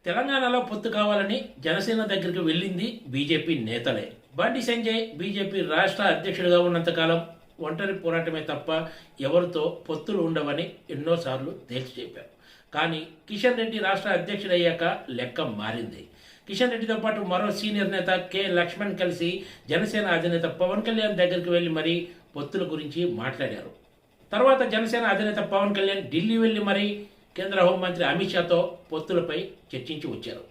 తెలంగాణలో పొత్తు కావాలని జనసేన దగ్గరికి వెళ్ళింది బీజేపీ నేతలే. బండి సంజయ్ బీజేపీ రాష్ట్ర అధ్యక్షుడిగా ఉన్నంతకాలం ఒంటరి పోరాటమే తప్ప ఎవరితో పొత్తులు ఉండవని ఎన్నోసార్లు తేల్చి చెప్పారు. కానీ కిషన్ రెడ్డి రాష్ట్ర అధ్యక్షుడయ్యాక లెక్క మారింది. కిషన్ రెడ్డితో పాటు మరో సీనియర్ నేత కె లక్ష్మణ్ కలిసి జనసేన అధినేత పవన్ కళ్యాణ్ దగ్గరికి వెళ్లి మరీ పొత్తుల గురించి మాట్లాడారు. తర్వాత జనసేన అధినేత పవన్ కళ్యాణ్ ఢిల్లీ వెళ్లి మరీ కేంద్ర హోంమంత్రి అమిత్ షాతో పొత్తులపై చర్చించి వచ్చారు.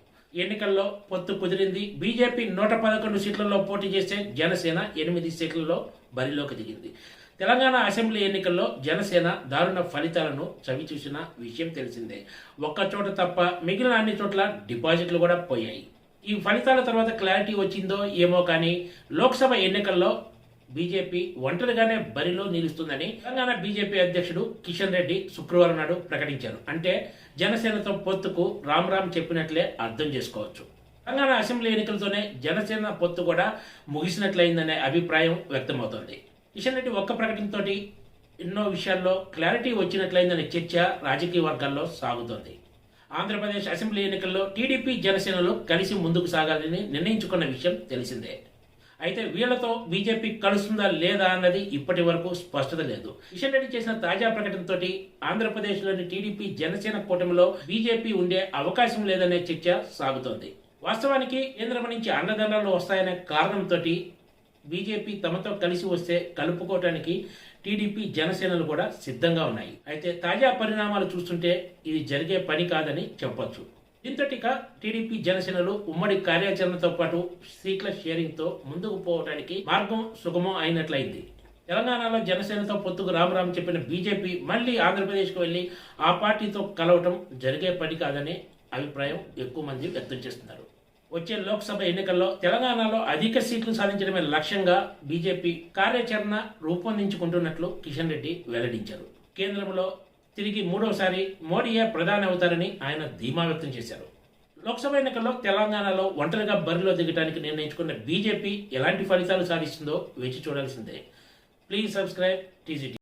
ఎన్నికల్లో పొత్తు కుదిరింది. బీజేపీ 111 సీట్లలో పోటీ చేస్తే జనసేన 8 సీట్లలో బరిలోకి దిగింది. తెలంగాణ అసెంబ్లీ ఎన్నికల్లో జనసేన దారుణ ఫలితాలను చవిచూసిన విషయం తెలిసిందే. ఒక్క చోట తప్ప మిగిలిన అన్ని చోట్ల డిపాజిట్లు కూడా పోయాయి. ఈ ఫలితాల తర్వాత క్లారిటీ వచ్చిందో ఏమో కానీ లోక్సభ ఎన్నికల్లో బీజేపీ ఒంటరిగానే బరిలో నిలుస్తుందని తెలంగాణ బీజేపీ అధ్యక్షుడు కిషన్ రెడ్డి శుక్రవారం నాడు ప్రకటించారు. అంటే జనసేనతో పొత్తుకు రామ్ చెప్పినట్లే అర్థం చేసుకోవచ్చు. తెలంగాణ అసెంబ్లీ ఎన్నికలతోనే జనసేన పొత్తు కూడా ముగిసినట్లయిందనే అభిప్రాయం వ్యక్తమవుతోంది. కిషన్ రెడ్డి ఒక్క ప్రకటనతో ఎన్నో విషయాల్లో క్లారిటీ వచ్చినట్లయిందనే చర్చ రాజకీయ వర్గాల్లో సాగుతోంది. ఆంధ్రప్రదేశ్ అసెంబ్లీ ఎన్నికల్లో టీడీపీ జనసేనలు కలిసి ముందుకు సాగాలని నిర్ణయించుకున్న విషయం తెలిసిందే. అయితే వీళ్లతో బీజేపీ కలుస్తుందా లేదా అన్నది ఇప్పటి వరకు స్పష్టత లేదు. కిషన్ రెడ్డి చేసిన తాజా ప్రకటనతో ఆంధ్రప్రదేశ్లోని టీడీపీ జనసేన కూటమిలో బీజేపీ ఉండే అవకాశం లేదనే చర్చ సాగుతోంది. వాస్తవానికి కేంద్రం నుంచి అండదండలు వస్తాయనే కారణంతో బీజేపీ తమతో కలిసి వస్తే కలుపుకోవటానికి టీడీపీ జనసేనలు కూడా సిద్ధంగా ఉన్నాయి. అయితే తాజా పరిణామాలు చూస్తుంటే ఇది జరిగే పని కాదని చెప్పొచ్చు. దీంతో టీడీపీ జనసేనలు ఉమ్మడి కార్యాచరణతో పాటు సీట్ల షేరింగ్తో ముందుకు పోవడానికి మార్గం సుగమం అయినట్లయింది. తెలంగాణలో జనసేనతో పొత్తుకు రామ్ చెప్పిన బీజేపీ మళ్లీ ఆంధ్రప్రదేశ్కు వెళ్లి ఆ పార్టీతో కలవటం జరిగే పని కాదనే అభిప్రాయం ఎక్కువ మంది వ్యక్తం చేస్తున్నారు. వచ్చే లోక్సభ ఎన్నికల్లో తెలంగాణలో అధిక సీట్లు సాధించడమే లక్ష్యంగా బీజేపీ కార్యాచరణ రూపొందించుకుంటున్నట్లు కిషన్ రెడ్డి వెల్లడించారు. కేంద్రంలో తిరిగి మూడోసారి మోడీయే ప్రధాని అవుతారని ఆయన ధీమా వ్యక్తం చేశారు. లోక్సభ ఎన్నికల్లో తెలంగాణలో ఒంటరిగా బరిలో దిగడానికి నిర్ణయించుకున్న బీజేపీ ఎలాంటి ఫలితాలు సాధిస్తుందో వేచి చూడాల్సిందే. Please subscribe TGT.